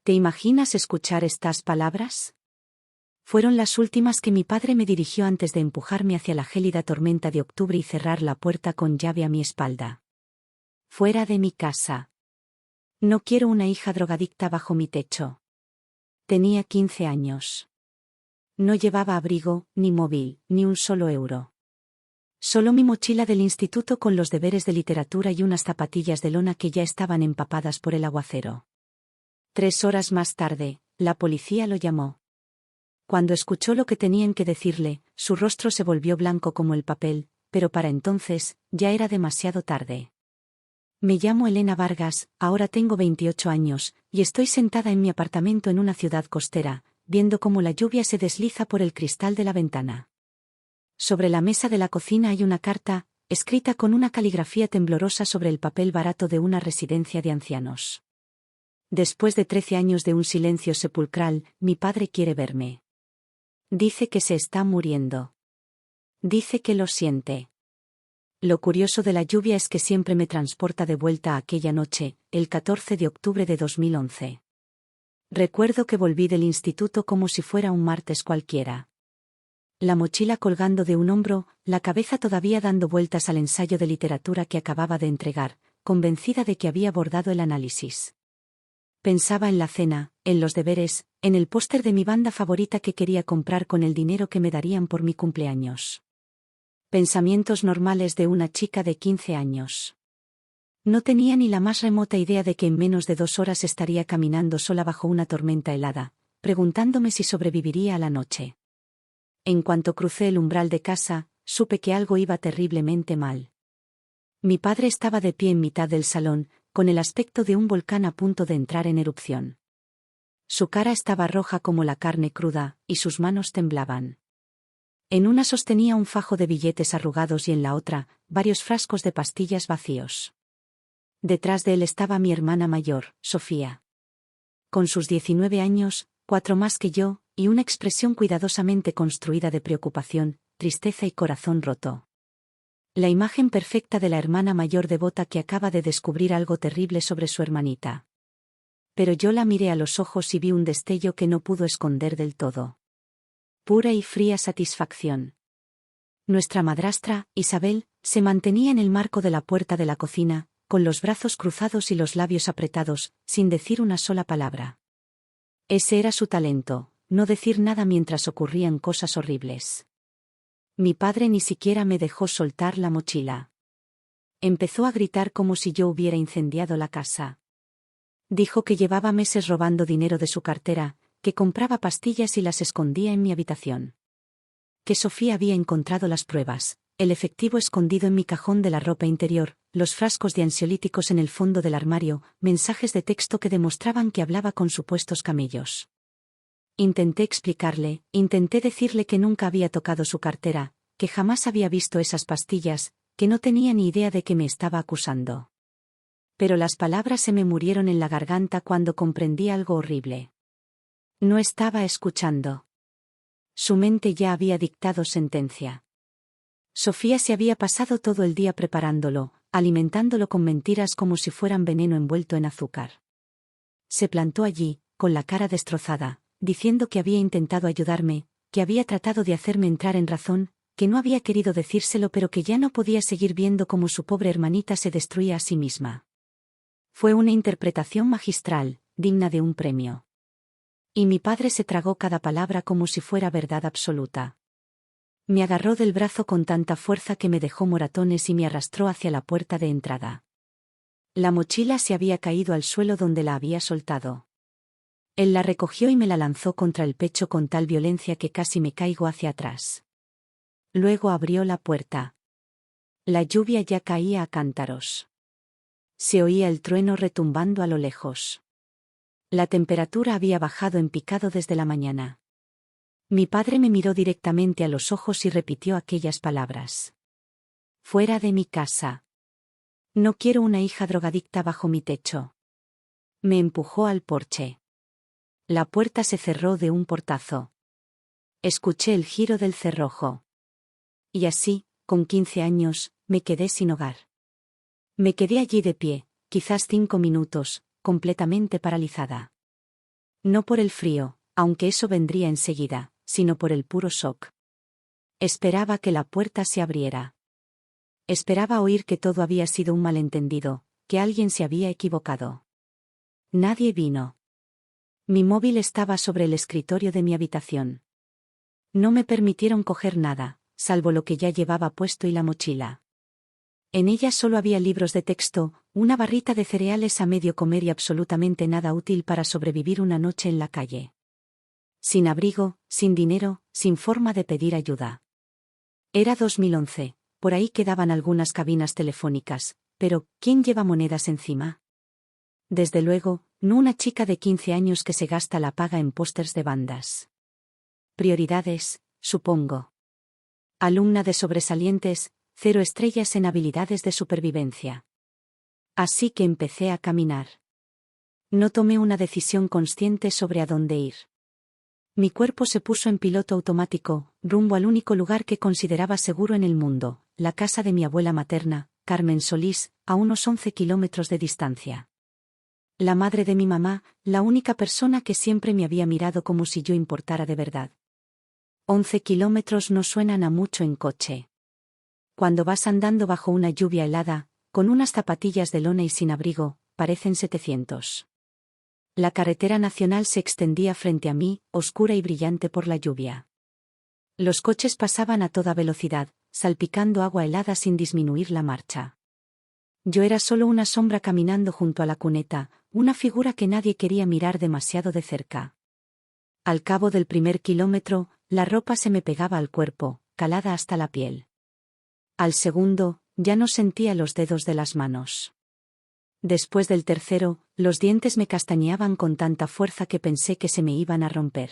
¿Te imaginas escuchar estas palabras? Fueron las últimas que mi padre me dirigió antes de empujarme hacia la gélida tormenta de octubre y cerrar la puerta con llave a mi espalda. Fuera de mi casa. No quiero una hija drogadicta bajo mi techo. Tenía 15 años. No llevaba abrigo, ni móvil, ni un solo euro. Solo mi mochila del instituto con los deberes de literatura y unas zapatillas de lona que ya estaban empapadas por el aguacero. 3 horas más tarde, la policía lo llamó. Cuando escuchó lo que tenían que decirle, su rostro se volvió blanco como el papel, pero para entonces, ya era demasiado tarde. Me llamo Elena Vargas, ahora tengo 28 años, y estoy sentada en mi apartamento en una ciudad costera, viendo cómo la lluvia se desliza por el cristal de la ventana. Sobre la mesa de la cocina hay una carta, escrita con una caligrafía temblorosa sobre el papel barato de una residencia de ancianos. Después de 13 años de un silencio sepulcral, mi padre quiere verme. Dice que se está muriendo. Dice que lo siente. Lo curioso de la lluvia es que siempre me transporta de vuelta a aquella noche, el 14 de octubre de 2011. Recuerdo que volví del instituto como si fuera un martes cualquiera. La mochila colgando de un hombro, la cabeza todavía dando vueltas al ensayo de literatura que acababa de entregar, convencida de que había abordado el análisis. Pensaba en la cena, en los deberes, en el póster de mi banda favorita que quería comprar con el dinero que me darían por mi cumpleaños. Pensamientos normales de una chica de 15 años. No tenía ni la más remota idea de que en menos de 2 horas estaría caminando sola bajo una tormenta helada, preguntándome si sobreviviría a la noche. En cuanto crucé el umbral de casa, supe que algo iba terriblemente mal. Mi padre estaba de pie en mitad del salón, con el aspecto de un volcán a punto de entrar en erupción. Su cara estaba roja como la carne cruda, y sus manos temblaban. En una sostenía un fajo de billetes arrugados y en la otra, varios frascos de pastillas vacíos. Detrás de él estaba mi hermana mayor, Sofía. Con sus 19 años, 4 más que yo, y una expresión cuidadosamente construida de preocupación, tristeza y corazón roto. La imagen perfecta de la hermana mayor devota que acaba de descubrir algo terrible sobre su hermanita. Pero yo la miré a los ojos y vi un destello que no pudo esconder del todo. Pura y fría satisfacción. Nuestra madrastra, Isabel, se mantenía en el marco de la puerta de la cocina, con los brazos cruzados y los labios apretados, sin decir una sola palabra. Ese era su talento, no decir nada mientras ocurrían cosas horribles. Mi padre ni siquiera me dejó soltar la mochila. Empezó a gritar como si yo hubiera incendiado la casa. Dijo que llevaba meses robando dinero de su cartera, que compraba pastillas y las escondía en mi habitación. Que Sofía había encontrado las pruebas, el efectivo escondido en mi cajón de la ropa interior, los frascos de ansiolíticos en el fondo del armario, mensajes de texto que demostraban que hablaba con supuestos camellos. Intenté explicarle, intenté decirle que nunca había tocado su cartera, que jamás había visto esas pastillas, que no tenía ni idea de que me estaba acusando. Pero las palabras se me murieron en la garganta cuando comprendí algo horrible. No estaba escuchando. Su mente ya había dictado sentencia. Sofía se había pasado todo el día preparándolo, alimentándolo con mentiras como si fueran veneno envuelto en azúcar. Se plantó allí, con la cara destrozada, diciendo que había intentado ayudarme, que había tratado de hacerme entrar en razón, que no había querido decírselo pero que ya no podía seguir viendo cómo su pobre hermanita se destruía a sí misma. Fue una interpretación magistral, digna de un premio. Y mi padre se tragó cada palabra como si fuera verdad absoluta. Me agarró del brazo con tanta fuerza que me dejó moratones y me arrastró hacia la puerta de entrada. La mochila se había caído al suelo donde la había soltado. Él la recogió y me la lanzó contra el pecho con tal violencia que casi me caigo hacia atrás. Luego abrió la puerta. La lluvia ya caía a cántaros. Se oía el trueno retumbando a lo lejos. La temperatura había bajado en picado desde la mañana. Mi padre me miró directamente a los ojos y repitió aquellas palabras. Fuera de mi casa. No quiero una hija drogadicta bajo mi techo. Me empujó al porche. La puerta se cerró de un portazo. Escuché el giro del cerrojo. Y así, con 15 años, me quedé sin hogar. Me quedé allí de pie, quizás 5 minutos, completamente paralizada. No por el frío, aunque eso vendría enseguida, sino por el puro shock. Esperaba que la puerta se abriera. Esperaba oír que todo había sido un malentendido, que alguien se había equivocado. Nadie vino. Mi móvil estaba sobre el escritorio de mi habitación. No me permitieron coger nada, salvo lo que ya llevaba puesto y la mochila. En ella solo había libros de texto, una barrita de cereales a medio comer y absolutamente nada útil para sobrevivir una noche en la calle. Sin abrigo, sin dinero, sin forma de pedir ayuda. Era 2011, por ahí quedaban algunas cabinas telefónicas, pero ¿quién lleva monedas encima? Desde luego, no una chica de 15 años que se gasta la paga en pósters de bandas. Prioridades, supongo. Alumna de sobresalientes, 0 estrellas en habilidades de supervivencia. Así que empecé a caminar. No tomé una decisión consciente sobre a dónde ir. Mi cuerpo se puso en piloto automático, rumbo al único lugar que consideraba seguro en el mundo, la casa de mi abuela materna, Carmen Solís, a unos 11 kilómetros de distancia. La madre de mi mamá, la única persona que siempre me había mirado como si yo importara de verdad. 11 kilómetros no suenan a mucho en coche. Cuando vas andando bajo una lluvia helada, con unas zapatillas de lona y sin abrigo, parecen 700. La carretera nacional se extendía frente a mí, oscura y brillante por la lluvia. Los coches pasaban a toda velocidad, salpicando agua helada sin disminuir la marcha. Yo era solo una sombra caminando junto a la cuneta, una figura que nadie quería mirar demasiado de cerca. Al cabo del primer kilómetro, la ropa se me pegaba al cuerpo, calada hasta la piel. Al segundo, ya no sentía los dedos de las manos. Después del tercero, los dientes me castañeaban con tanta fuerza que pensé que se me iban a romper.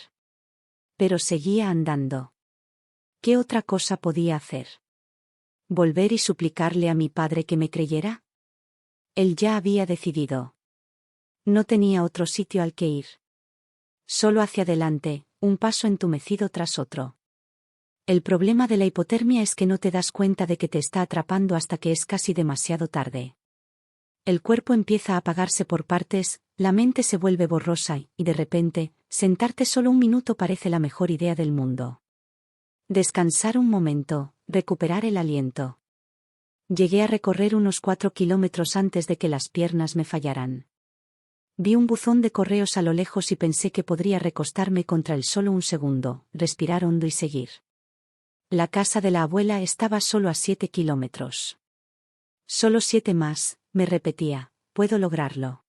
Pero seguía andando. ¿Qué otra cosa podía hacer? ¿Volver y suplicarle a mi padre que me creyera? Él ya había decidido. No tenía otro sitio al que ir. Solo hacia adelante, un paso entumecido tras otro. El problema de la hipotermia es que no te das cuenta de que te está atrapando hasta que es casi demasiado tarde. El cuerpo empieza a apagarse por partes, la mente se vuelve borrosa y, de repente, sentarte solo un minuto parece la mejor idea del mundo. Descansar un momento, recuperar el aliento. Llegué a recorrer unos 4 kilómetros antes de que las piernas me fallaran. Vi un buzón de correos a lo lejos y pensé que podría recostarme contra él solo un segundo, respirar hondo y seguir. La casa de la abuela estaba solo a 7 kilómetros. Solo 7 más, me repetía, puedo lograrlo.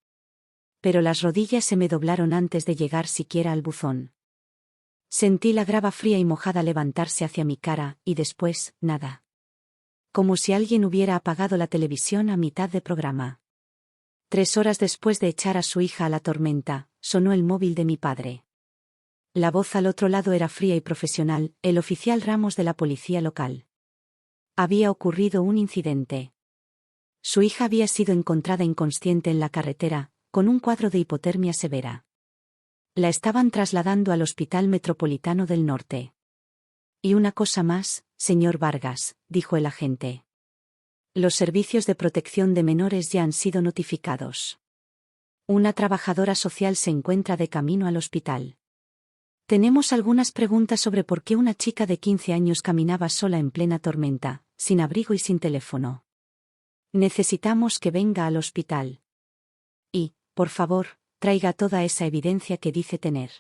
Pero las rodillas se me doblaron antes de llegar siquiera al buzón. Sentí la grava fría y mojada levantarse hacia mi cara, y después, nada. Como si alguien hubiera apagado la televisión a mitad de programa. 3 horas después de echar a su hija a la tormenta, sonó el móvil de mi padre. La voz al otro lado era fría y profesional, el oficial Ramos de la policía local. Había ocurrido un incidente. Su hija había sido encontrada inconsciente en la carretera, con un cuadro de hipotermia severa. La estaban trasladando al Hospital Metropolitano del Norte. Y una cosa más, señor Vargas, dijo el agente. Los servicios de protección de menores ya han sido notificados. Una trabajadora social se encuentra de camino al hospital. Tenemos algunas preguntas sobre por qué una chica de 15 años caminaba sola en plena tormenta, sin abrigo y sin teléfono. Necesitamos que venga al hospital. Y, por favor, traiga toda esa evidencia que dice tener.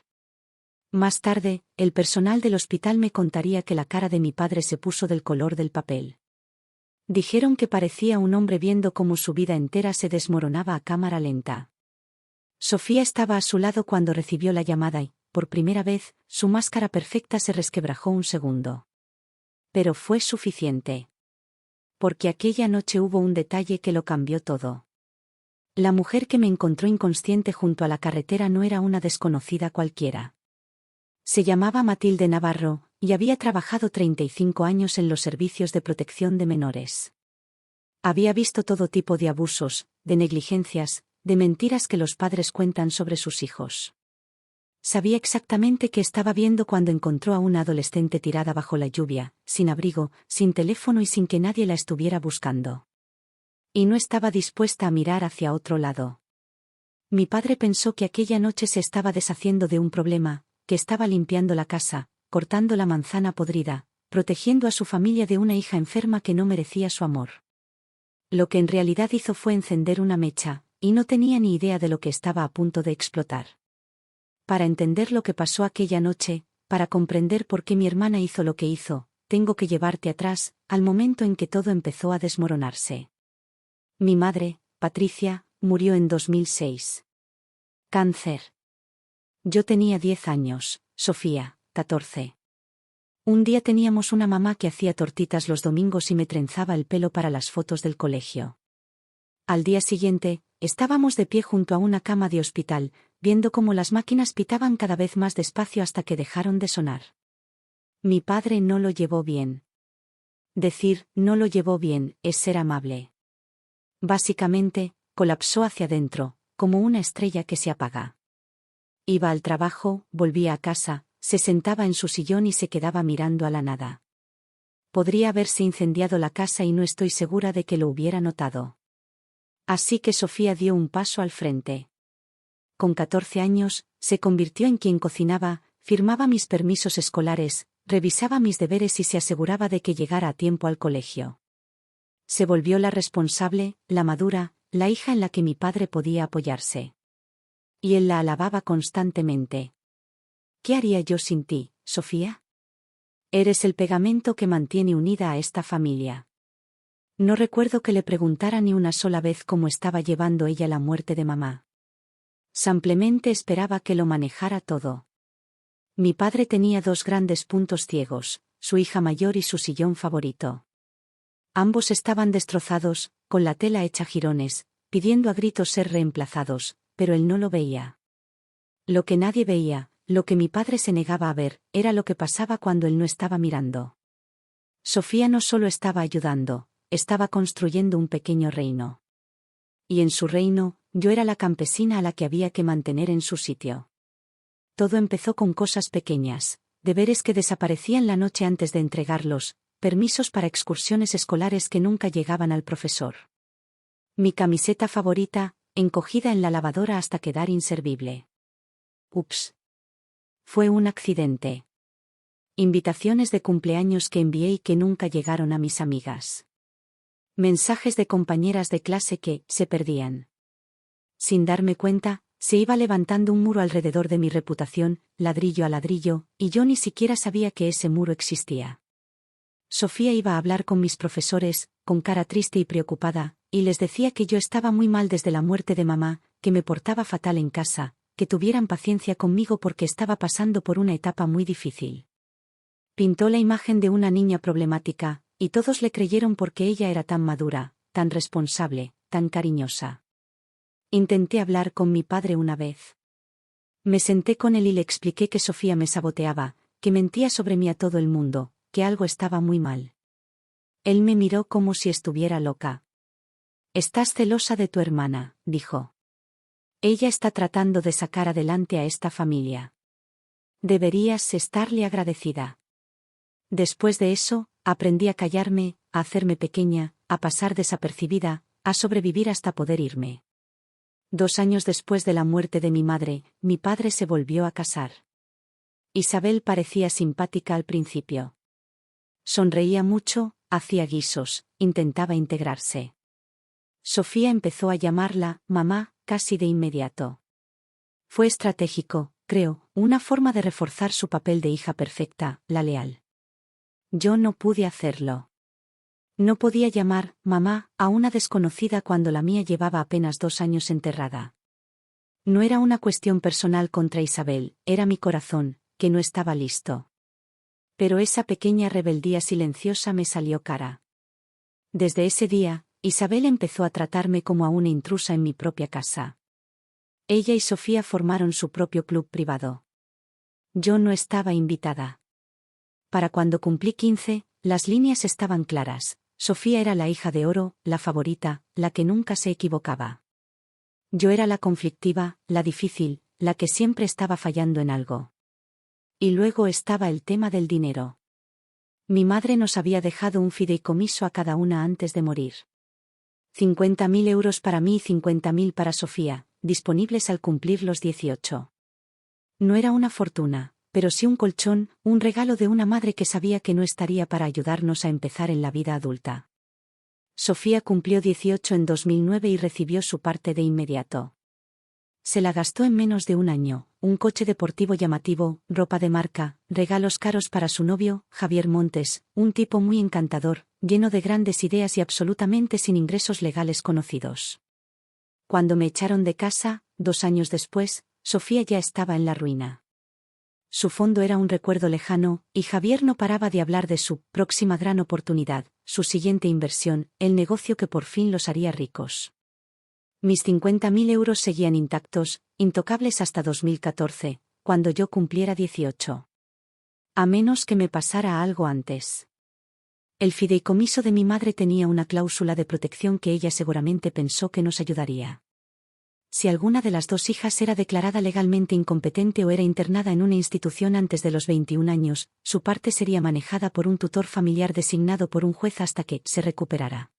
Más tarde, el personal del hospital me contaría que la cara de mi padre se puso del color del papel. Dijeron que parecía un hombre viendo cómo su vida entera se desmoronaba a cámara lenta. Sofía estaba a su lado cuando recibió la llamada y, por primera vez, su máscara perfecta se resquebrajó un segundo. Pero fue suficiente. Porque aquella noche hubo un detalle que lo cambió todo. La mujer que me encontró inconsciente junto a la carretera no era una desconocida cualquiera. Se llamaba Matilde Navarro, y había trabajado 35 años en los servicios de protección de menores. Había visto todo tipo de abusos, de negligencias, de mentiras que los padres cuentan sobre sus hijos. Sabía exactamente qué estaba viendo cuando encontró a una adolescente tirada bajo la lluvia, sin abrigo, sin teléfono y sin que nadie la estuviera buscando. Y no estaba dispuesta a mirar hacia otro lado. Mi padre pensó que aquella noche se estaba deshaciendo de un problema, que estaba limpiando la casa, cortando la manzana podrida, protegiendo a su familia de una hija enferma que no merecía su amor. Lo que en realidad hizo fue encender una mecha, y no tenía ni idea de lo que estaba a punto de explotar. Para entender lo que pasó aquella noche, para comprender por qué mi hermana hizo lo que hizo, tengo que llevarte atrás, al momento en que todo empezó a desmoronarse. Mi madre, Patricia, murió en 2006. Cáncer. Yo tenía 10 años, Sofía, 14. Un día teníamos una mamá que hacía tortitas los domingos y me trenzaba el pelo para las fotos del colegio. Al día siguiente, estábamos de pie junto a una cama de hospital, viendo cómo las máquinas pitaban cada vez más despacio hasta que dejaron de sonar. Mi padre no lo llevó bien. Decir, no lo llevó bien, es ser amable. Básicamente, colapsó hacia adentro, como una estrella que se apaga. Iba al trabajo, volvía a casa, se sentaba en su sillón y se quedaba mirando a la nada. Podría haberse incendiado la casa y no estoy segura de que lo hubiera notado. Así que Sofía dio un paso al frente. Con 14 años, se convirtió en quien cocinaba, firmaba mis permisos escolares, revisaba mis deberes y se aseguraba de que llegara a tiempo al colegio. Se volvió la responsable, la madura, la hija en la que mi padre podía apoyarse. Y él la alababa constantemente. ¿Qué haría yo sin ti, Sofía? Eres el pegamento que mantiene unida a esta familia. No recuerdo que le preguntara ni una sola vez cómo estaba llevando ella la muerte de mamá. Simplemente esperaba que lo manejara todo. Mi padre tenía 2 grandes puntos ciegos, su hija mayor y su sillón favorito. Ambos estaban destrozados, con la tela hecha jirones, pidiendo a gritos ser reemplazados, pero él no lo veía. Lo que nadie veía, lo que mi padre se negaba a ver, era lo que pasaba cuando él no estaba mirando. Sofía no solo estaba ayudando, estaba construyendo un pequeño reino. Y en su reino, yo era la campesina a la que había que mantener en su sitio. Todo empezó con cosas pequeñas, deberes que desaparecían la noche antes de entregarlos, permisos para excursiones escolares que nunca llegaban al profesor. Mi camiseta favorita, encogida en la lavadora hasta quedar inservible. Ups. Fue un accidente. Invitaciones de cumpleaños que envié y que nunca llegaron a mis amigas. Mensajes de compañeras de clase que se perdían. Sin darme cuenta, se iba levantando un muro alrededor de mi reputación, ladrillo a ladrillo, y yo ni siquiera sabía que ese muro existía. Sofía iba a hablar con mis profesores, con cara triste y preocupada, y les decía que yo estaba muy mal desde la muerte de mamá, que me portaba fatal en casa, que tuvieran paciencia conmigo porque estaba pasando por una etapa muy difícil. Pintó la imagen de una niña problemática, y todos le creyeron porque ella era tan madura, tan responsable, tan cariñosa. Intenté hablar con mi padre una vez. Me senté con él y le expliqué que Sofía me saboteaba, que mentía sobre mí a todo el mundo, que algo estaba muy mal. Él me miró como si estuviera loca. «Estás celosa de tu hermana», dijo. «Ella está tratando de sacar adelante a esta familia. Deberías estarle agradecida». Después de eso, aprendí a callarme, a hacerme pequeña, a pasar desapercibida, a sobrevivir hasta poder irme. 2 años después de la muerte de mi madre, mi padre se volvió a casar. Isabel parecía simpática al principio. Sonreía mucho, hacía guisos, intentaba integrarse. Sofía empezó a llamarla mamá casi de inmediato. Fue estratégico, creo, una forma de reforzar su papel de hija perfecta, la leal. Yo no pude hacerlo. No podía llamar mamá a una desconocida cuando la mía llevaba apenas 2 años enterrada. No era una cuestión personal contra Isabel, era mi corazón, que no estaba listo. Pero esa pequeña rebeldía silenciosa me salió cara. Desde ese día, Isabel empezó a tratarme como a una intrusa en mi propia casa. Ella y Sofía formaron su propio club privado. Yo no estaba invitada. Para cuando cumplí 15, las líneas estaban claras. Sofía era la hija de oro, la favorita, la que nunca se equivocaba. Yo era la conflictiva, la difícil, la que siempre estaba fallando en algo. Y luego estaba el tema del dinero. Mi madre nos había dejado un fideicomiso a cada una antes de morir. 50.000 euros para mí y 50.000 para Sofía, disponibles al cumplir los 18. No era una fortuna, pero sí un colchón, un regalo de una madre que sabía que no estaría para ayudarnos a empezar en la vida adulta. Sofía cumplió 18 en 2009 y recibió su parte de inmediato. Se la gastó en menos de un año, un coche deportivo llamativo, ropa de marca, regalos caros para su novio, Javier Montes, un tipo muy encantador, lleno de grandes ideas y absolutamente sin ingresos legales conocidos. Cuando me echaron de casa, 2 años después, Sofía ya estaba en la ruina. Su fondo era un recuerdo lejano, y Javier no paraba de hablar de su próxima gran oportunidad, su siguiente inversión, el negocio que por fin los haría ricos. Mis 50.000 euros seguían intactos, intocables hasta 2014, cuando yo cumpliera 18. A menos que me pasara algo antes. El fideicomiso de mi madre tenía una cláusula de protección que ella seguramente pensó que nos ayudaría. Si alguna de las 2 hijas era declarada legalmente incompetente o era internada en una institución antes de los 21 años, su parte sería manejada por un tutor familiar designado por un juez hasta que se recuperara.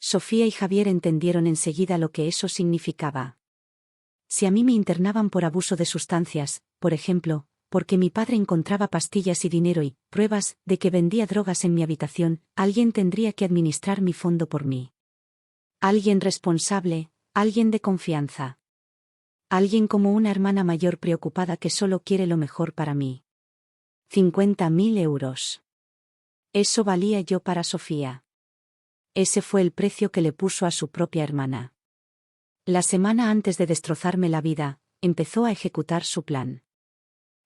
Sofía y Javier entendieron enseguida lo que eso significaba. Si a mí me internaban por abuso de sustancias, por ejemplo, porque mi padre encontraba pastillas y dinero y pruebas de que vendía drogas en mi habitación, alguien tendría que administrar mi fondo por mí. Alguien responsable, alguien de confianza. Alguien como una hermana mayor preocupada que solo quiere lo mejor para mí. 50.000 euros. Eso valía yo para Sofía. Ese fue el precio que le puso a su propia hermana. La semana antes de destrozarme la vida, empezó a ejecutar su plan.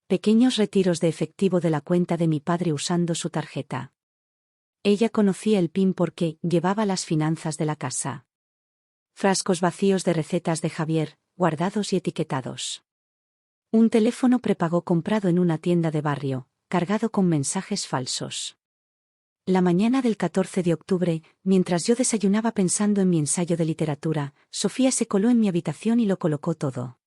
Pequeños retiros de efectivo de la cuenta de mi padre usando su tarjeta. Ella conocía el PIN porque llevaba las finanzas de la casa. Frascos vacíos de recetas de Javier, guardados y etiquetados. Un teléfono prepago comprado en una tienda de barrio, cargado con mensajes falsos. La mañana del 14 de octubre, mientras yo desayunaba pensando en mi ensayo de literatura, Sofía se coló en mi habitación y lo colocó todo.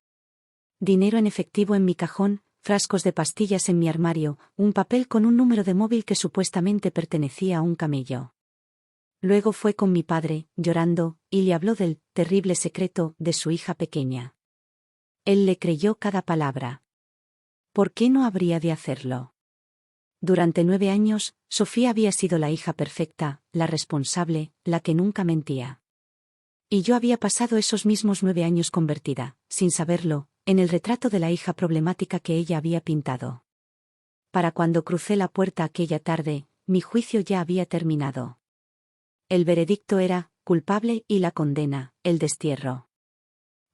Dinero en efectivo en mi cajón, frascos de pastillas en mi armario, un papel con un número de móvil que supuestamente pertenecía a un camello. Luego fue con mi padre, llorando, y le habló del terrible secreto de su hija pequeña. Él le creyó cada palabra. ¿Por qué no habría de hacerlo? Durante 9 años, Sofía había sido la hija perfecta, la responsable, la que nunca mentía. Y yo había pasado esos mismos 9 años convertida, sin saberlo, en el retrato de la hija problemática que ella había pintado. Para cuando crucé la puerta aquella tarde, mi juicio ya había terminado. El veredicto era, culpable y la condena, el destierro.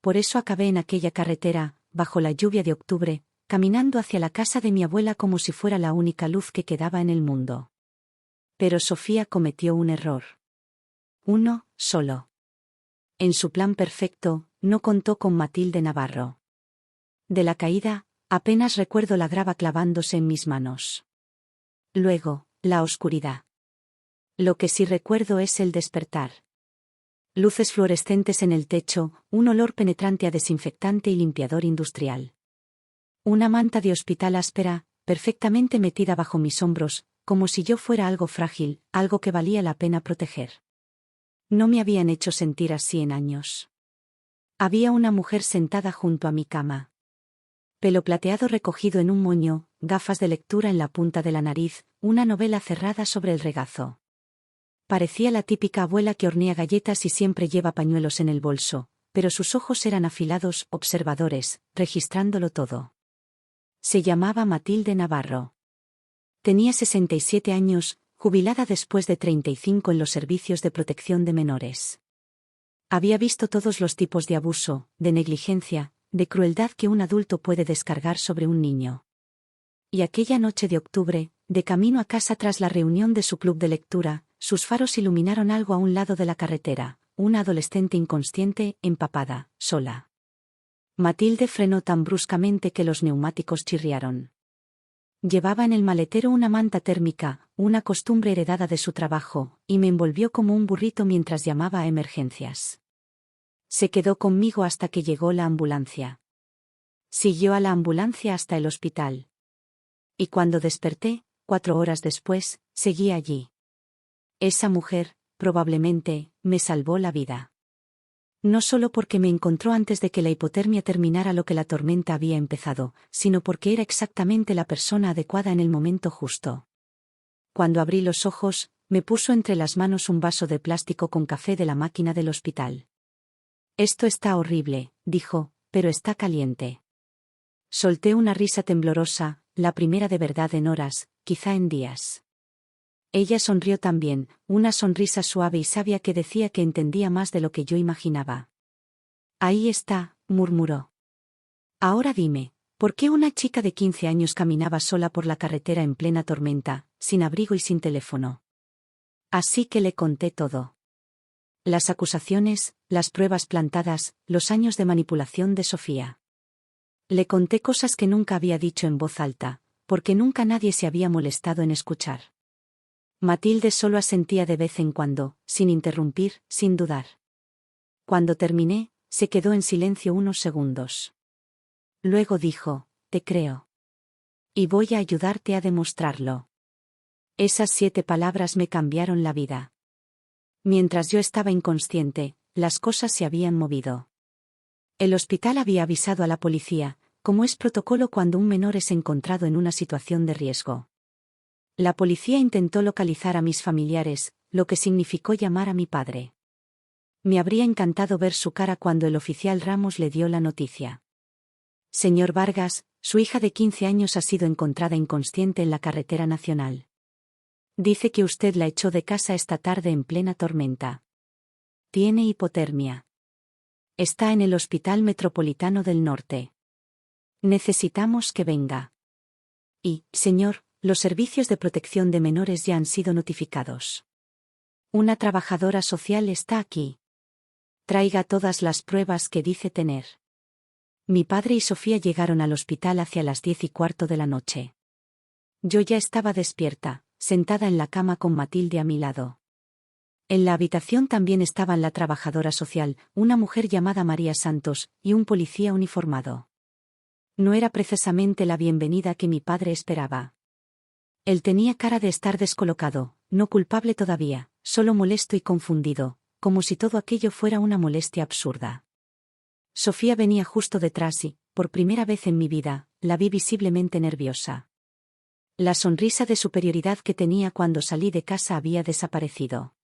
Por eso acabé en aquella carretera, bajo la lluvia de octubre, caminando hacia la casa de mi abuela como si fuera la única luz que quedaba en el mundo. Pero Sofía cometió un error. Uno, solo. En su plan perfecto, no contó con Matilde Navarro. De la caída, apenas recuerdo la grava clavándose en mis manos. Luego, la oscuridad. Lo que sí recuerdo es el despertar. Luces fluorescentes en el techo, un olor penetrante a desinfectante y limpiador industrial. Una manta de hospital áspera, perfectamente metida bajo mis hombros, como si yo fuera algo frágil, algo que valía la pena proteger. No me habían hecho sentir así en años. Había una mujer sentada junto a mi cama. Pelo plateado recogido en un moño, gafas de lectura en la punta de la nariz, una novela cerrada sobre el regazo. Parecía la típica abuela que hornea galletas y siempre lleva pañuelos en el bolso, pero sus ojos eran afilados, observadores, registrándolo todo. Se llamaba Matilde Navarro. Tenía 67 años, jubilada después de 35 en los servicios de protección de menores. Había visto todos los tipos de abuso, de negligencia, de crueldad que un adulto puede descargar sobre un niño. Y aquella noche de octubre, de camino a casa tras la reunión de su club de lectura, sus faros iluminaron algo a un lado de la carretera, una adolescente inconsciente, empapada, sola. Matilde frenó tan bruscamente que los neumáticos chirriaron. Llevaba en el maletero una manta térmica, una costumbre heredada de su trabajo, y me envolvió como un burrito mientras llamaba a emergencias. Se quedó conmigo hasta que llegó la ambulancia. Siguió a la ambulancia hasta el hospital. Y cuando desperté, 4 horas después, seguí allí. Esa mujer, probablemente, me salvó la vida. No solo porque me encontró antes de que la hipotermia terminara lo que la tormenta había empezado, sino porque era exactamente la persona adecuada en el momento justo. Cuando abrí los ojos, me puso entre las manos un vaso de plástico con café de la máquina del hospital. «Esto está horrible», dijo, «pero está caliente». Solté una risa temblorosa, la primera de verdad en horas, quizá en días. Ella sonrió también, una sonrisa suave y sabia que decía que entendía más de lo que yo imaginaba. «Ahí está», murmuró. «Ahora dime, ¿por qué una chica de 15 años caminaba sola por la carretera en plena tormenta, sin abrigo y sin teléfono?» Así que le conté todo. Las acusaciones, las pruebas plantadas, los años de manipulación de Sofía. Le conté cosas que nunca había dicho en voz alta, porque nunca nadie se había molestado en escuchar. Matilde solo asentía de vez en cuando, sin interrumpir, sin dudar. Cuando terminé, se quedó en silencio unos segundos. Luego dijo, «Te creo. Y voy a ayudarte a demostrarlo». Esas 7 palabras me cambiaron la vida. Mientras yo estaba inconsciente, las cosas se habían movido. El hospital había avisado a la policía, como es protocolo cuando un menor es encontrado en una situación de riesgo. La policía intentó localizar a mis familiares, lo que significó llamar a mi padre. Me habría encantado ver su cara cuando el oficial Ramos le dio la noticia. «Señor Vargas, su hija de 15 años ha sido encontrada inconsciente en la carretera nacional. Dice que usted la echó de casa esta tarde en plena tormenta. Tiene hipotermia. Está en el Hospital Metropolitano del Norte. Necesitamos que venga. Y, señor, los servicios de protección de menores ya han sido notificados. Una trabajadora social está aquí. Traiga todas las pruebas que dice tener». Mi padre y Sofía llegaron al hospital hacia las 10:15 de la noche. Yo ya estaba despierta, sentada en la cama con Matilde a mi lado. En la habitación también estaban la trabajadora social, una mujer llamada María Santos, y un policía uniformado. No era precisamente la bienvenida que mi padre esperaba. Él tenía cara de estar descolocado, no culpable todavía, solo molesto y confundido, como si todo aquello fuera una molestia absurda. Sofía venía justo detrás y, por primera vez en mi vida, la vi visiblemente nerviosa. La sonrisa de superioridad que tenía cuando salí de casa había desaparecido.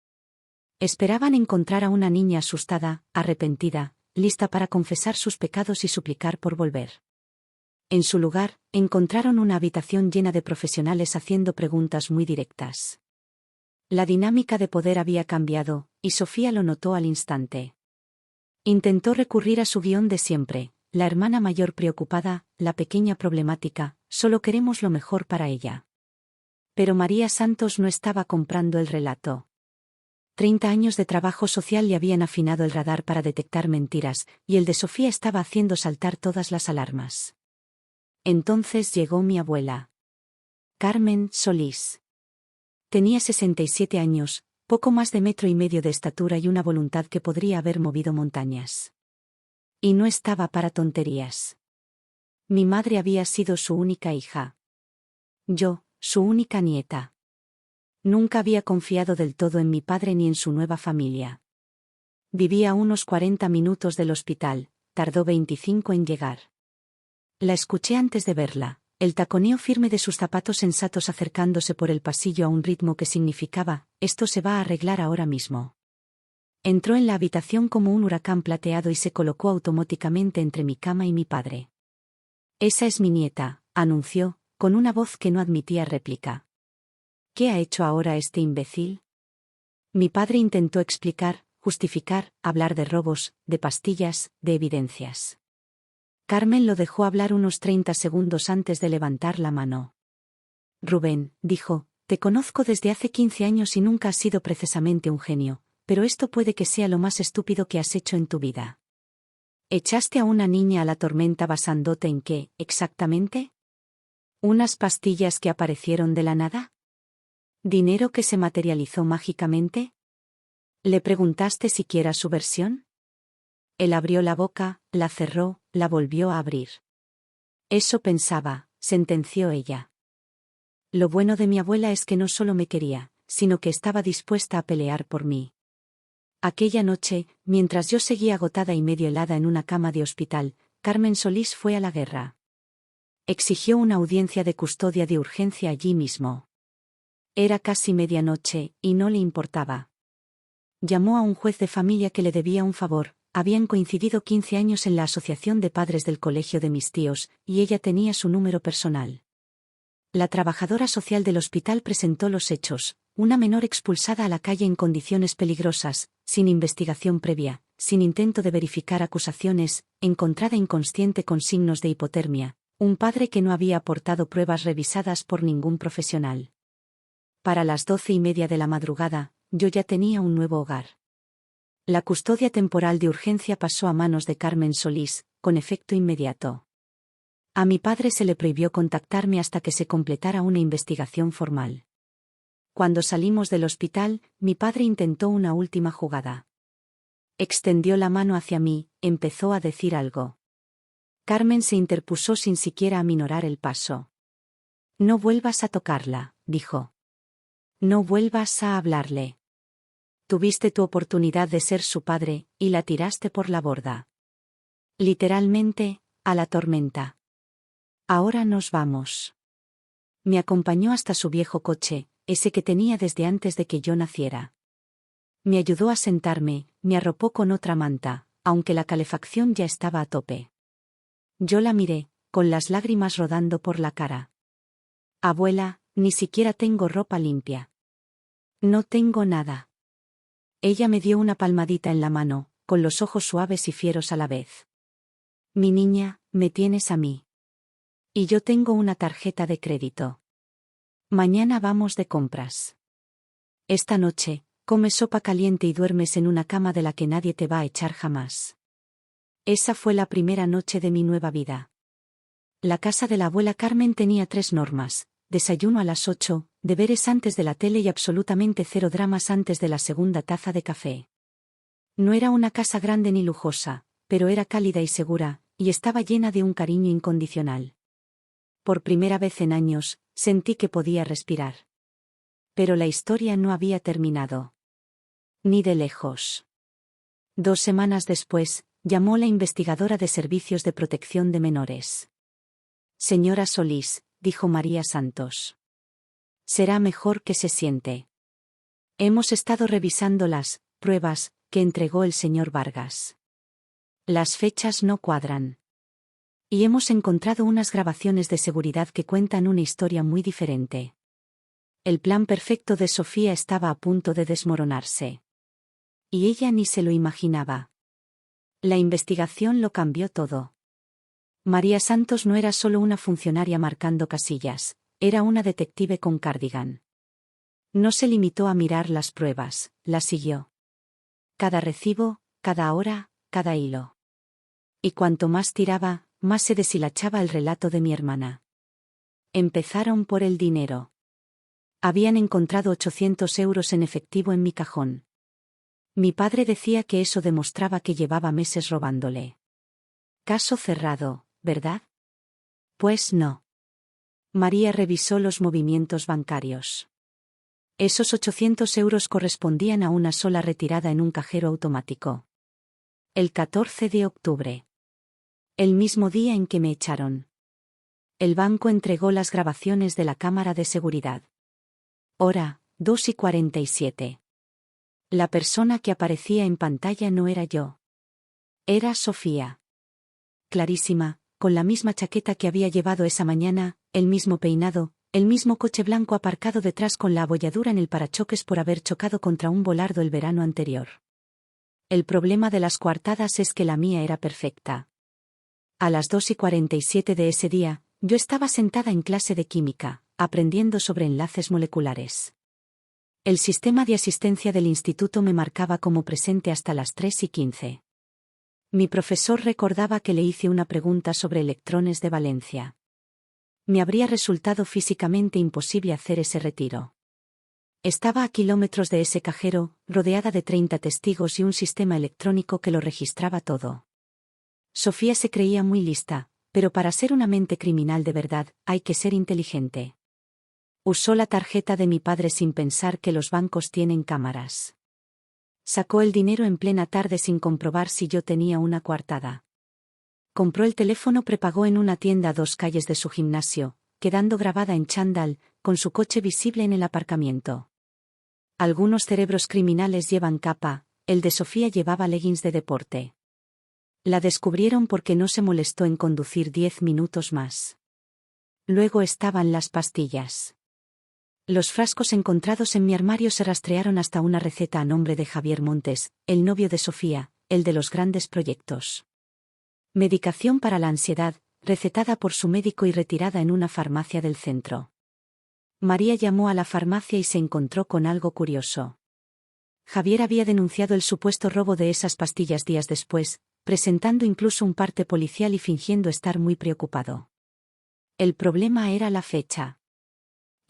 Esperaban encontrar a una niña asustada, arrepentida, lista para confesar sus pecados y suplicar por volver. En su lugar, encontraron una habitación llena de profesionales haciendo preguntas muy directas. La dinámica de poder había cambiado, y Sofía lo notó al instante. Intentó recurrir a su guión de siempre, la hermana mayor preocupada, la pequeña problemática, solo queremos lo mejor para ella. Pero María Santos no estaba comprando el relato. 30 años de trabajo social le habían afinado el radar para detectar mentiras, y el de Sofía estaba haciendo saltar todas las alarmas. Entonces llegó mi abuela. Carmen Solís. Tenía 67 años, poco más de 1,5 metros de estatura y una voluntad que podría haber movido montañas. Y no estaba para tonterías. Mi madre había sido su única hija. Yo, su única nieta. Nunca había confiado del todo en mi padre ni en su nueva familia. Vivía a unos 40 minutos del hospital, tardó 25 en llegar. La escuché antes de verla, el taconeo firme de sus zapatos sensatos acercándose por el pasillo a un ritmo que significaba, esto se va a arreglar ahora mismo. Entró en la habitación como un huracán plateado y se colocó automáticamente entre mi cama y mi padre. «Esa es mi nieta», anunció, con una voz que no admitía réplica. «¿Qué ha hecho ahora este imbécil?». Mi padre intentó explicar, justificar, hablar de robos, de pastillas, de evidencias. Carmen lo dejó hablar unos 30 segundos antes de levantar la mano. «Rubén», dijo, «te conozco desde hace 15 años y nunca has sido precisamente un genio, pero esto puede que sea lo más estúpido que has hecho en tu vida. ¿Echaste a una niña a la tormenta basándote en qué, exactamente? ¿Unas pastillas que aparecieron de la nada? ¿Dinero que se materializó mágicamente? ¿Le preguntaste siquiera su versión?». Él abrió la boca, la cerró, la volvió a abrir. «Eso pensaba», sentenció ella. «Lo bueno de mi abuela es que no solo me quería, sino que estaba dispuesta a pelear por mí. Aquella noche, mientras yo seguía agotada y medio helada en una cama de hospital, Carmen Solís fue a la guerra. Exigió una audiencia de custodia de urgencia allí mismo. Era casi medianoche, y no le importaba. Llamó a un juez de familia que le debía un favor. Habían coincidido 15 años en la asociación de padres del colegio de mis tíos, y ella tenía su número personal. La trabajadora social del hospital presentó los hechos: una menor expulsada a la calle en condiciones peligrosas, sin investigación previa, sin intento de verificar acusaciones, encontrada inconsciente con signos de hipotermia, un padre que no había aportado pruebas revisadas por ningún profesional. Para las 12:30 de la madrugada, yo ya tenía un nuevo hogar. La custodia temporal de urgencia pasó a manos de Carmen Solís, con efecto inmediato. A mi padre se le prohibió contactarme hasta que se completara una investigación formal. Cuando salimos del hospital, mi padre intentó una última jugada. Extendió la mano hacia mí, empezó a decir algo. Carmen se interpuso sin siquiera aminorar el paso. «No vuelvas a tocarla», dijo. «No vuelvas a hablarle. Tuviste tu oportunidad de ser su padre, y la tiraste por la borda. Literalmente, a la tormenta. Ahora nos vamos». Me acompañó hasta su viejo coche, ese que tenía desde antes de que yo naciera. Me ayudó a sentarme, me arropó con otra manta, aunque la calefacción ya estaba a tope. Yo la miré, con las lágrimas rodando por la cara. «Abuela, ni siquiera tengo ropa limpia. No tengo nada». Ella me dio una palmadita en la mano, con los ojos suaves y fieros a la vez. «Mi niña, me tienes a mí. Y yo tengo una tarjeta de crédito. Mañana vamos de compras. Esta noche, comes sopa caliente y duermes en una cama de la que nadie te va a echar jamás». Esa fue la primera noche de mi nueva vida. La casa de la abuela Carmen tenía 3 normas: desayuno a las 8, deberes antes de la tele y absolutamente 0 dramas antes de la segunda taza de café. No era una casa grande ni lujosa, pero era cálida y segura, y estaba llena de un cariño incondicional. Por primera vez en años, sentí que podía respirar. Pero la historia no había terminado. Ni de lejos. 2 semanas después, llamó la investigadora de Servicios de Protección de Menores. «Señora Solís», dijo María Santos. «Será mejor que se siente. Hemos estado revisando las pruebas que entregó el señor Vargas. Las fechas no cuadran. Y hemos encontrado unas grabaciones de seguridad que cuentan una historia muy diferente». El plan perfecto de Sofía estaba a punto de desmoronarse. Y ella ni se lo imaginaba. La investigación lo cambió todo. María Santos no era solo una funcionaria marcando casillas, era una detective con cardigan. No se limitó a mirar las pruebas, las siguió. Cada recibo, cada hora, cada hilo. Y cuanto más tiraba, más se deshilachaba el relato de mi hermana. Empezaron por el dinero. Habían encontrado 800 euros en efectivo en mi cajón. Mi padre decía que eso demostraba que llevaba meses robándole. Caso cerrado, ¿verdad? Pues no. María revisó los movimientos bancarios. Esos 800 euros correspondían a una sola retirada en un cajero automático. El 14 de octubre. El mismo día en que me echaron. El banco entregó las grabaciones de la cámara de seguridad. Hora, 2:47. La persona que aparecía en pantalla no era yo. Era Sofía. Clarísima, con la misma chaqueta que había llevado esa mañana, el mismo peinado, el mismo coche blanco aparcado detrás con la abolladura en el parachoques por haber chocado contra un volardo el verano anterior. El problema de las coartadas es que la mía era perfecta. A las 2:47 de ese día, yo estaba sentada en clase de química, aprendiendo sobre enlaces moleculares. El sistema de asistencia del instituto me marcaba como presente hasta las 3:15. Mi profesor recordaba que le hice una pregunta sobre electrones de valencia. Me habría resultado físicamente imposible hacer ese retiro. Estaba a kilómetros de ese cajero, rodeada de 30 testigos y un sistema electrónico que lo registraba todo. Sofía se creía muy lista, pero para ser una mente criminal de verdad, hay que ser inteligente. Usó la tarjeta de mi padre sin pensar que los bancos tienen cámaras. Sacó el dinero en plena tarde sin comprobar si yo tenía una coartada. Compró el teléfono prepago en una tienda a 2 calles de su gimnasio, quedando grabada en chándal, con su coche visible en el aparcamiento. Algunos cerebros criminales llevan capa, el de Sofía llevaba leggings de deporte. La descubrieron porque no se molestó en conducir 10 minutos más. Luego estaban las pastillas. Los frascos encontrados en mi armario se rastrearon hasta una receta a nombre de Javier Montes, el novio de Sofía, el de los grandes proyectos. Medicación para la ansiedad, recetada por su médico y retirada en una farmacia del centro. María llamó a la farmacia y se encontró con algo curioso. Javier había denunciado el supuesto robo de esas pastillas días después, presentando incluso un parte policial y fingiendo estar muy preocupado. El problema era la fecha.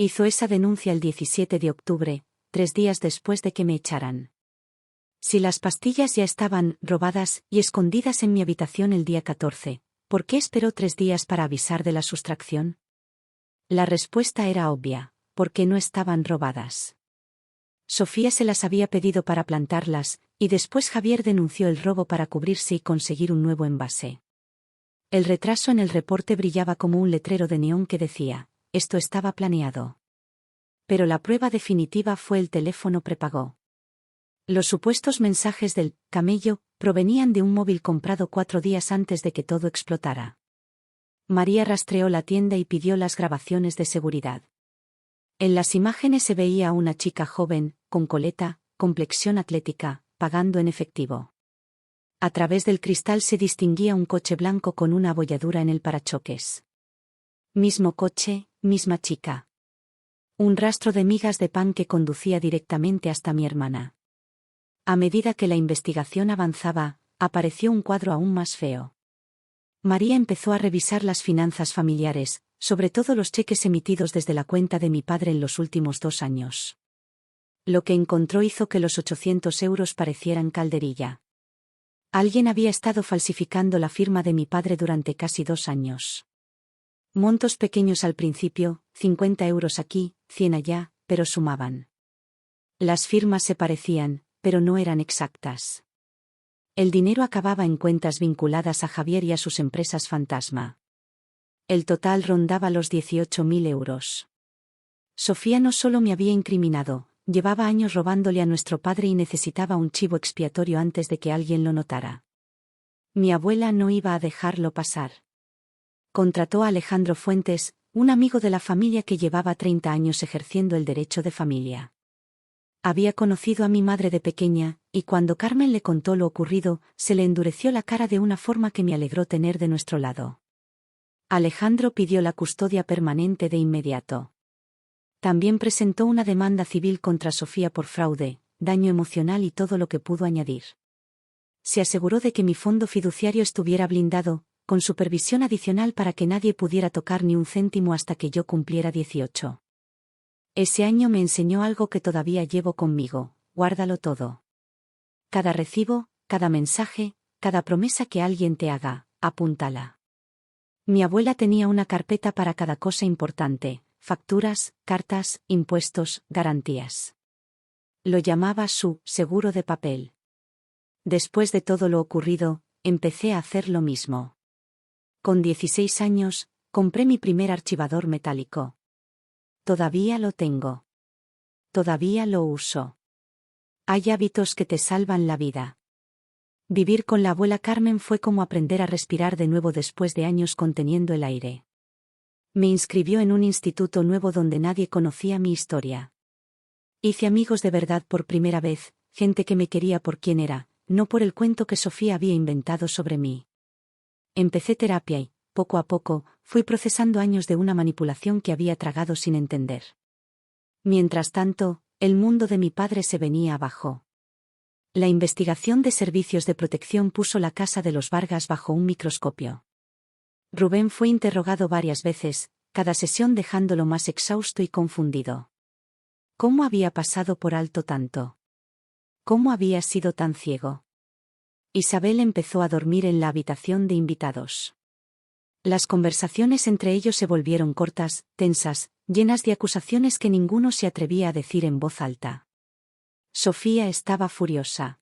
Hizo esa denuncia el 17 de octubre, 3 días después de que me echaran. Si las pastillas ya estaban robadas y escondidas en mi habitación el día 14, ¿por qué esperó 3 días para avisar de la sustracción? La respuesta era obvia, porque no estaban robadas. Sofía se las había pedido para plantarlas, y después Javier denunció el robo para cubrirse y conseguir un nuevo envase. El retraso en el reporte brillaba como un letrero de neón que decía: esto estaba planeado. Pero la prueba definitiva fue el teléfono prepago. Los supuestos mensajes del camello provenían de un móvil comprado 4 días antes de que todo explotara. María rastreó la tienda y pidió las grabaciones de seguridad. En las imágenes se veía a una chica joven, con coleta, complexión atlética, pagando en efectivo. A través del cristal se distinguía un coche blanco con una abolladura en el parachoques. Mismo coche, misma chica. Un rastro de migas de pan que conducía directamente hasta mi hermana. A medida que la investigación avanzaba, apareció un cuadro aún más feo. María empezó a revisar las finanzas familiares, sobre todo los cheques emitidos desde la cuenta de mi padre en los últimos 2 años. Lo que encontró hizo que los 800 euros parecieran calderilla. Alguien había estado falsificando la firma de mi padre durante casi 2 años. Montos pequeños al principio, 50 euros aquí, 100 allá, pero sumaban. Las firmas se parecían, pero no eran exactas. El dinero acababa en cuentas vinculadas a Javier y a sus empresas fantasma. El total rondaba los 18.000 euros. Sofía no solo me había incriminado, llevaba años robándole a nuestro padre y necesitaba un chivo expiatorio antes de que alguien lo notara. Mi abuela no iba a dejarlo pasar. Contrató a Alejandro Fuentes, un amigo de la familia que llevaba 30 años ejerciendo el derecho de familia. Había conocido a mi madre de pequeña, y cuando Carmen le contó lo ocurrido, se le endureció la cara de una forma que me alegró tener de nuestro lado. Alejandro pidió la custodia permanente de inmediato. También presentó una demanda civil contra Sofía por fraude, daño emocional y todo lo que pudo añadir. Se aseguró de que mi fondo fiduciario estuviera blindado, con supervisión adicional para que nadie pudiera tocar ni un céntimo hasta que yo cumpliera 18. Ese año me enseñó algo que todavía llevo conmigo: guárdalo todo. Cada recibo, cada mensaje, cada promesa que alguien te haga, apúntala. Mi abuela tenía una carpeta para cada cosa importante: facturas, cartas, impuestos, garantías. Lo llamaba su seguro de papel. Después de todo lo ocurrido, empecé a hacer lo mismo. Con 16 años, compré mi primer archivador metálico. Todavía lo tengo. Todavía lo uso. Hay hábitos que te salvan la vida. Vivir con la abuela Carmen fue como aprender a respirar de nuevo después de años conteniendo el aire. Me inscribió en un instituto nuevo donde nadie conocía mi historia. Hice amigos de verdad por primera vez, gente que me quería por quien era, no por el cuento que Sofía había inventado sobre mí. Empecé terapia y, poco a poco, fui procesando años de una manipulación que había tragado sin entender. Mientras tanto, el mundo de mi padre se venía abajo. La investigación de servicios de protección puso la casa de los Vargas bajo un microscopio. Rubén fue interrogado varias veces, cada sesión dejándolo más exhausto y confundido. ¿Cómo había pasado por alto tanto? ¿Cómo había sido tan ciego? Isabel empezó a dormir en la habitación de invitados. Las conversaciones entre ellos se volvieron cortas, tensas, llenas de acusaciones que ninguno se atrevía a decir en voz alta. Sofía estaba furiosa.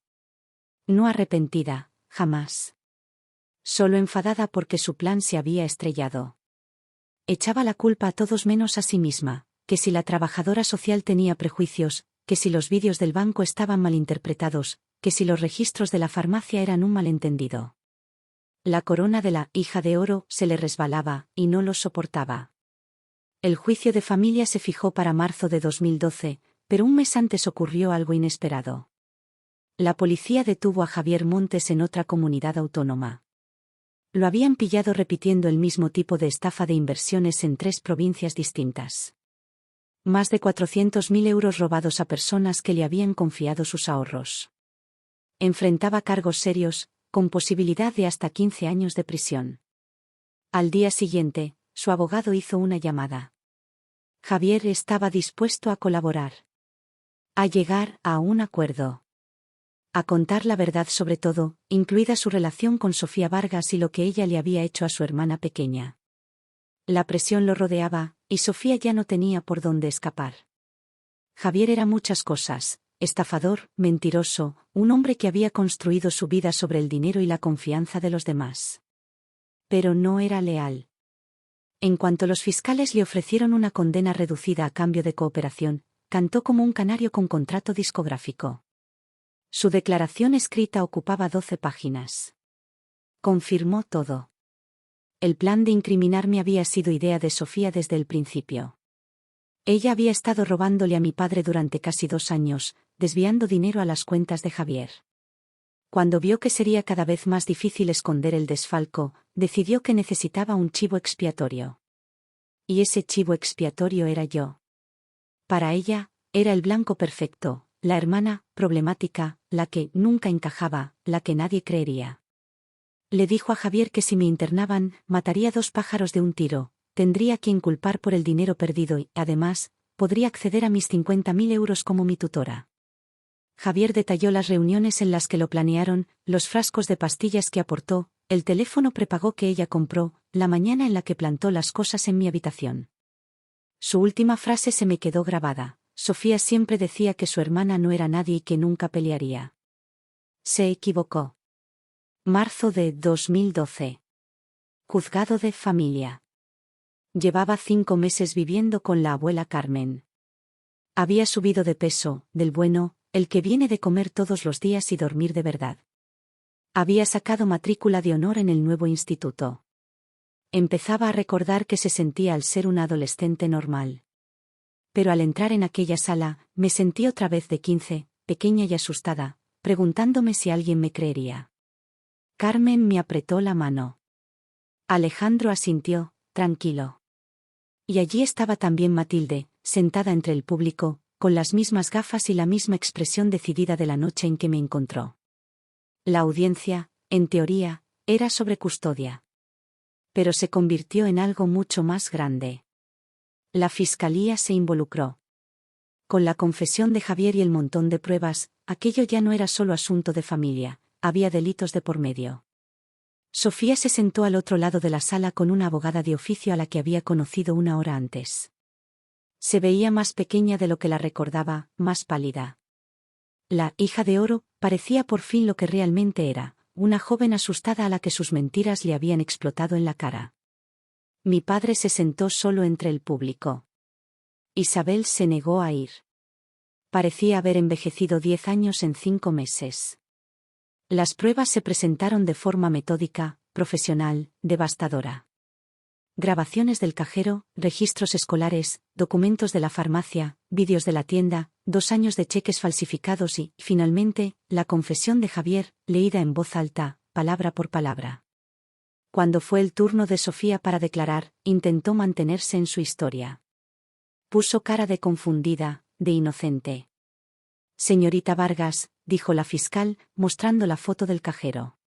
No arrepentida, jamás. Solo enfadada porque su plan se había estrellado. Echaba la culpa a todos menos a sí misma, que si la trabajadora social tenía prejuicios, que si los vídeos del banco estaban malinterpretados, que si los registros de la farmacia eran un malentendido. La corona de la hija de oro se le resbalaba, y no lo soportaba. El juicio de familia se fijó para marzo de 2012, pero un mes antes ocurrió algo inesperado. La policía detuvo a Javier Montes en otra comunidad autónoma. Lo habían pillado repitiendo el mismo tipo de estafa de inversiones en 3 provincias distintas. Más de 400.000 euros robados a personas que le habían confiado sus ahorros. Enfrentaba cargos serios, con posibilidad de hasta 15 años de prisión. Al día siguiente, su abogado hizo una llamada. Javier estaba dispuesto a colaborar. A llegar a un acuerdo. A contar la verdad sobre todo, incluida su relación con Sofía Vargas y lo que ella le había hecho a su hermana pequeña. La presión lo rodeaba, y Sofía ya no tenía por dónde escapar. Javier era muchas cosas: estafador, mentiroso, un hombre que había construido su vida sobre el dinero y la confianza de los demás. Pero no era leal. En cuanto los fiscales le ofrecieron una condena reducida a cambio de cooperación, cantó como un canario con contrato discográfico. Su declaración escrita ocupaba 12 páginas. Confirmó todo. El plan de incriminarme había sido idea de Sofía desde el principio. Ella había estado robándole a mi padre durante casi 2 años, desviando dinero a las cuentas de Javier. Cuando vio que sería cada vez más difícil esconder el desfalco, decidió que necesitaba un chivo expiatorio. Y ese chivo expiatorio era yo. Para ella, era el blanco perfecto, la hermana problemática, la que nunca encajaba, la que nadie creería. Le dijo a Javier que si me internaban, mataría 2 pájaros de un tiro, tendría quien culpar por el dinero perdido y, además, podría acceder a mis 50.000 euros como mi tutora. Javier detalló las reuniones en las que lo planearon, los frascos de pastillas que aportó, el teléfono prepago que ella compró, la mañana en la que plantó las cosas en mi habitación. Su última frase se me quedó grabada: Sofía siempre decía que su hermana no era nadie y que nunca pelearía. Se equivocó. Marzo de 2012. Juzgado de familia. Llevaba 5 meses viviendo con la abuela Carmen. Había subido de peso, del bueno, el que viene de comer todos los días y dormir de verdad. Había sacado matrícula de honor en el nuevo instituto. Empezaba a recordar que se sentía al ser una adolescente normal. Pero al entrar en aquella sala, me sentí otra vez de 15, pequeña y asustada, preguntándome si alguien me creería. Carmen me apretó la mano. Alejandro asintió, tranquilo. Y allí estaba también Matilde, sentada entre el público, con las mismas gafas y la misma expresión decidida de la noche en que me encontró. La audiencia, en teoría, era sobre custodia. Pero se convirtió en algo mucho más grande. La fiscalía se involucró. Con la confesión de Javier y el montón de pruebas, aquello ya no era solo asunto de familia, había delitos de por medio. Sofía se sentó al otro lado de la sala con una abogada de oficio a la que había conocido 1 hora antes. Se veía más pequeña de lo que la recordaba, más pálida. La hija de oro parecía por fin lo que realmente era, una joven asustada a la que sus mentiras le habían explotado en la cara. Mi padre se sentó solo entre el público. Isabel se negó a ir. Parecía haber envejecido 10 años en 5 meses. Las pruebas se presentaron de forma metódica, profesional, devastadora. Grabaciones del cajero, registros escolares, documentos de la farmacia, vídeos de la tienda, 2 años de cheques falsificados y, finalmente, la confesión de Javier, leída en voz alta, palabra por palabra. Cuando fue el turno de Sofía para declarar, intentó mantenerse en su historia. Puso cara de confundida, de inocente. Señorita Vargas, dijo la fiscal, mostrando la foto del cajero.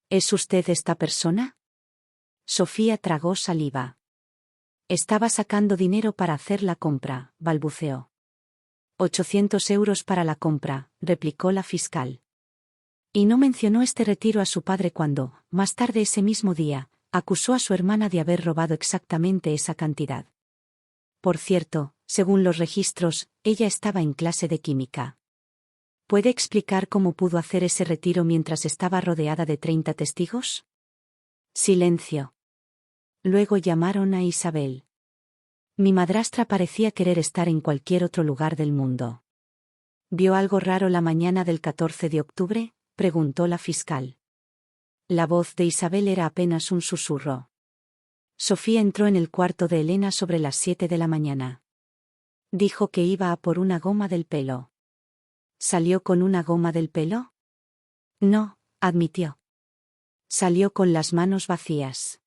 ¿Es usted esta persona? Sofía tragó saliva. Estaba sacando dinero para hacer la compra, balbuceó. 800 euros para la compra, replicó la fiscal. Y no mencionó este retiro a su padre cuando, más tarde ese mismo día, acusó a su hermana de haber robado exactamente esa cantidad. Por cierto, según los registros, ella estaba en clase de química. ¿Puede explicar cómo pudo hacer ese retiro mientras estaba rodeada de 30 testigos? Silencio. Luego llamaron a Isabel. Mi madrastra parecía querer estar en cualquier otro lugar del mundo. ¿Vio algo raro la mañana del 14 de octubre? Preguntó la fiscal. La voz de Isabel era apenas un susurro. Sofía entró en el cuarto de Elena sobre las 7 de la mañana. Dijo que iba a por una goma del pelo. ¿Salió con una goma del pelo? No, admitió. Salió con las manos vacías.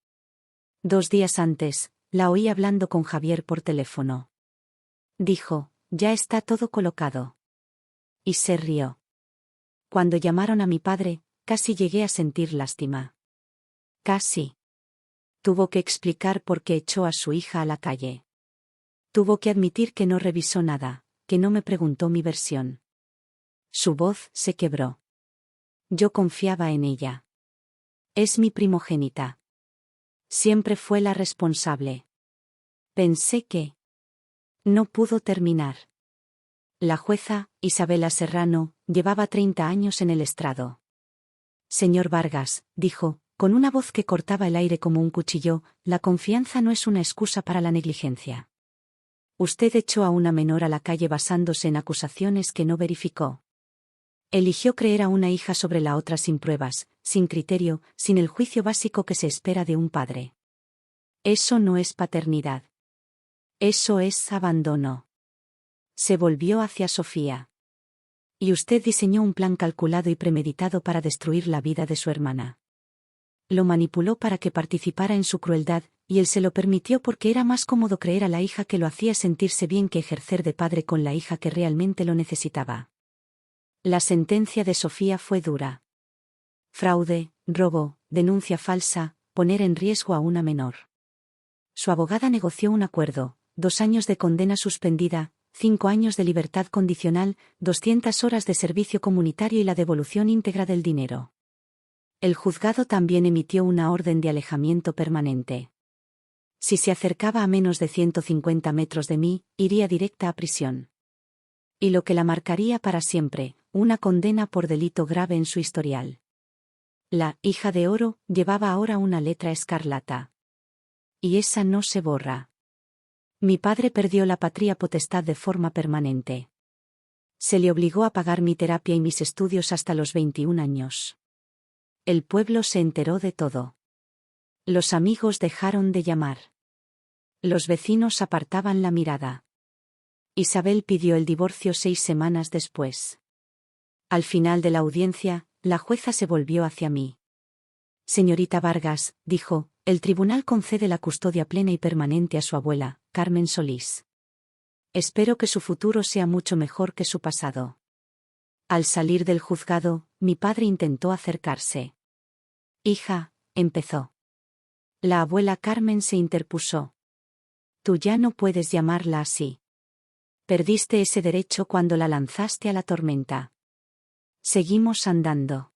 2 días antes, la oí hablando con Javier por teléfono. Dijo, ya está todo colocado. Y se rió. Cuando llamaron a mi padre, casi llegué a sentir lástima. Casi. Tuvo que explicar por qué echó a su hija a la calle. Tuvo que admitir que no revisó nada, que no me preguntó mi versión. Su voz se quebró. Yo confiaba en ella. Es mi primogénita. Siempre fue la responsable. Pensé que... No pudo terminar. La jueza, Isabela Serrano, llevaba 30 años en el estrado. Señor Vargas, dijo, con una voz que cortaba el aire como un cuchillo, la confianza no es una excusa para la negligencia. Usted echó a una menor a la calle basándose en acusaciones que no verificó. Eligió creer a una hija sobre la otra sin pruebas, sin criterio, sin el juicio básico que se espera de un padre. Eso no es paternidad. Eso es abandono. Se volvió hacia Sofía. Y usted diseñó un plan calculado y premeditado para destruir la vida de su hermana. Lo manipuló para que participara en su crueldad, y él se lo permitió porque era más cómodo creer a la hija que lo hacía sentirse bien que ejercer de padre con la hija que realmente lo necesitaba. La sentencia de Sofía fue dura. Fraude, robo, denuncia falsa, poner en riesgo a una menor. Su abogada negoció un acuerdo, 2 años de condena suspendida, 5 años de libertad condicional, 200 horas de servicio comunitario y la devolución íntegra del dinero. El juzgado también emitió una orden de alejamiento permanente. Si se acercaba a menos de 150 metros de mí, iría directa a prisión. Y lo que la marcaría para siempre, una condena por delito grave en su historial. La hija de oro llevaba ahora una letra escarlata. Y esa no se borra. Mi padre perdió la patria potestad de forma permanente. Se le obligó a pagar mi terapia y mis estudios hasta los 21 años. El pueblo se enteró de todo. Los amigos dejaron de llamar. Los vecinos apartaban la mirada. Isabel pidió el divorcio 6 semanas después. Al final de la audiencia, la jueza se volvió hacia mí. Señorita Vargas, dijo, el tribunal concede la custodia plena y permanente a su abuela, Carmen Solís. Espero que su futuro sea mucho mejor que su pasado. Al salir del juzgado, mi padre intentó acercarse. Hija, empezó. La abuela Carmen se interpuso. Tú ya no puedes llamarla así. Perdiste ese derecho cuando la lanzaste a la tormenta. Seguimos andando.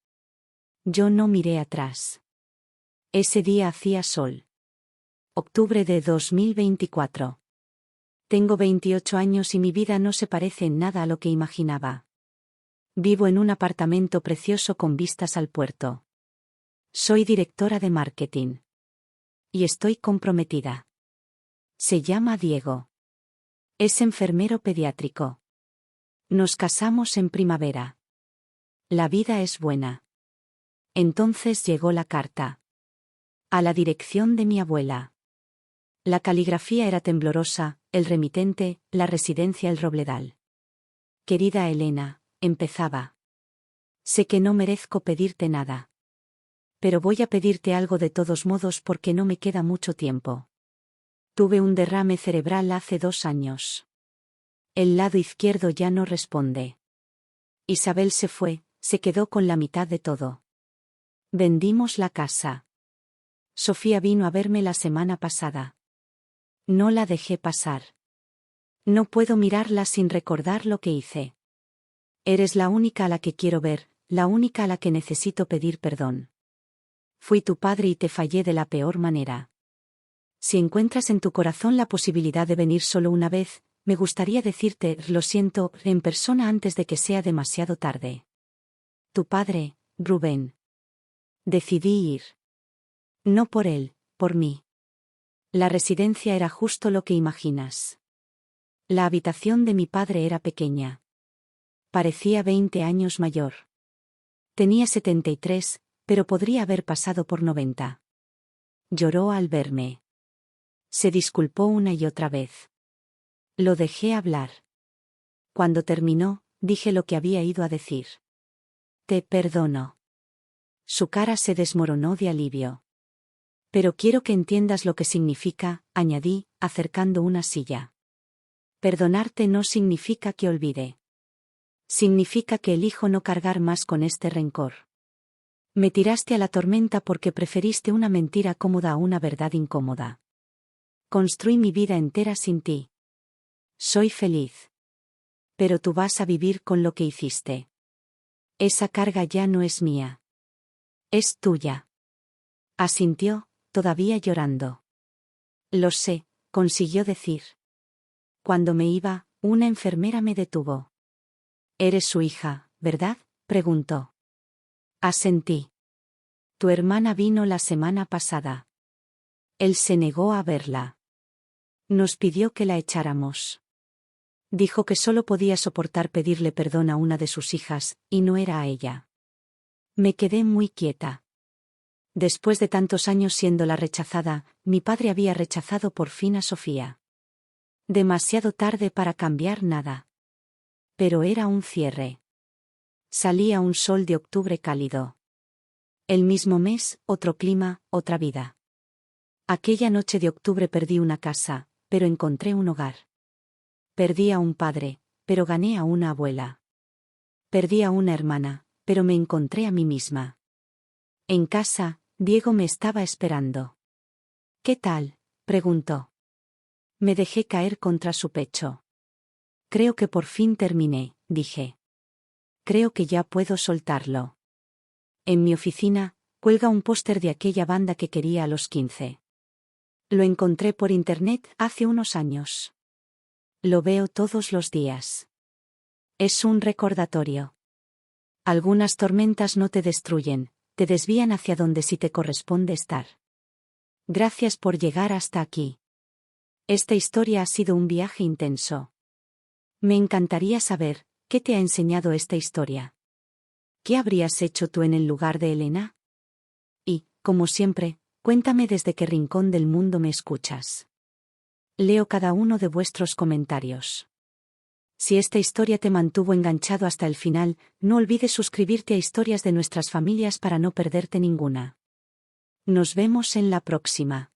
Yo no miré atrás. Ese día hacía sol. Octubre de 2024. Tengo 28 años y mi vida no se parece en nada a lo que imaginaba. Vivo en un apartamento precioso con vistas al puerto. Soy directora de marketing. Y estoy comprometida. Se llama Diego. Es enfermero pediátrico. Nos casamos en primavera. La vida es buena. Entonces llegó la carta. A la dirección de mi abuela. La caligrafía era temblorosa, el remitente, la residencia El Robledal. Querida Elena, empezaba. Sé que no merezco pedirte nada. Pero voy a pedirte algo de todos modos porque no me queda mucho tiempo. Tuve un derrame cerebral hace 2 años. El lado izquierdo ya no responde. Isabel se fue, se quedó con la mitad de todo. Vendimos la casa. Sofía vino a verme la semana pasada. No la dejé pasar. No puedo mirarla sin recordar lo que hice. Eres la única a la que quiero ver, la única a la que necesito pedir perdón. Fui tu padre y te fallé de la peor manera. Si encuentras en tu corazón la posibilidad de venir solo una vez, me gustaría decirte lo siento en persona antes de que sea demasiado tarde. Tu padre, Rubén. Decidí ir. No por él, por mí. La residencia era justo lo que imaginas. La habitación de mi padre era pequeña. Parecía 20 años mayor. Tenía 73, pero podría haber pasado por 90. Lloró al verme. Se disculpó una y otra vez. Lo dejé hablar. Cuando terminó, dije lo que había ido a decir. Te perdono. Su cara se desmoronó de alivio. Pero quiero que entiendas lo que significa, añadí, acercando una silla. Perdonarte no significa que olvide. Significa que elijo no cargar más con este rencor. Me tiraste a la tormenta porque preferiste una mentira cómoda a una verdad incómoda. Construí mi vida entera sin ti. Soy feliz. Pero tú vas a vivir con lo que hiciste. Esa carga ya no es mía. Es tuya. Asintió, todavía llorando. Lo sé, consiguió decir. Cuando me iba, una enfermera me detuvo. Eres su hija, ¿verdad?, preguntó. Asentí. Tu hermana vino la semana pasada. Él se negó a verla. Nos pidió que la echáramos. Dijo que solo podía soportar pedirle perdón a una de sus hijas, y no era a ella. Me quedé muy quieta. Después de tantos años siendo la rechazada, mi padre había rechazado por fin a Sofía. Demasiado tarde para cambiar nada. Pero era un cierre. Salía un sol de octubre cálido. El mismo mes, otro clima, otra vida. Aquella noche de octubre perdí una casa, pero encontré un hogar. Perdí a un padre, pero gané a una abuela. Perdí a una hermana, pero me encontré a mí misma. En casa, Diego me estaba esperando. ¿Qué tal?, preguntó. Me dejé caer contra su pecho. Creo que por fin terminé, dije. Creo que ya puedo soltarlo. En mi oficina, cuelga un póster de aquella banda que quería a los 15. Lo encontré por internet hace unos años. Lo veo todos los días. Es un recordatorio. Algunas tormentas no te destruyen, te desvían hacia donde sí te corresponde estar. Gracias por llegar hasta aquí. Esta historia ha sido un viaje intenso. Me encantaría saber, ¿qué te ha enseñado esta historia? ¿Qué habrías hecho tú en el lugar de Elena? Y, como siempre, cuéntame desde qué rincón del mundo me escuchas. Leo cada uno de vuestros comentarios. Si esta historia te mantuvo enganchado hasta el final, no olvides suscribirte a Historias de Nuestras Familias para no perderte ninguna. Nos vemos en la próxima.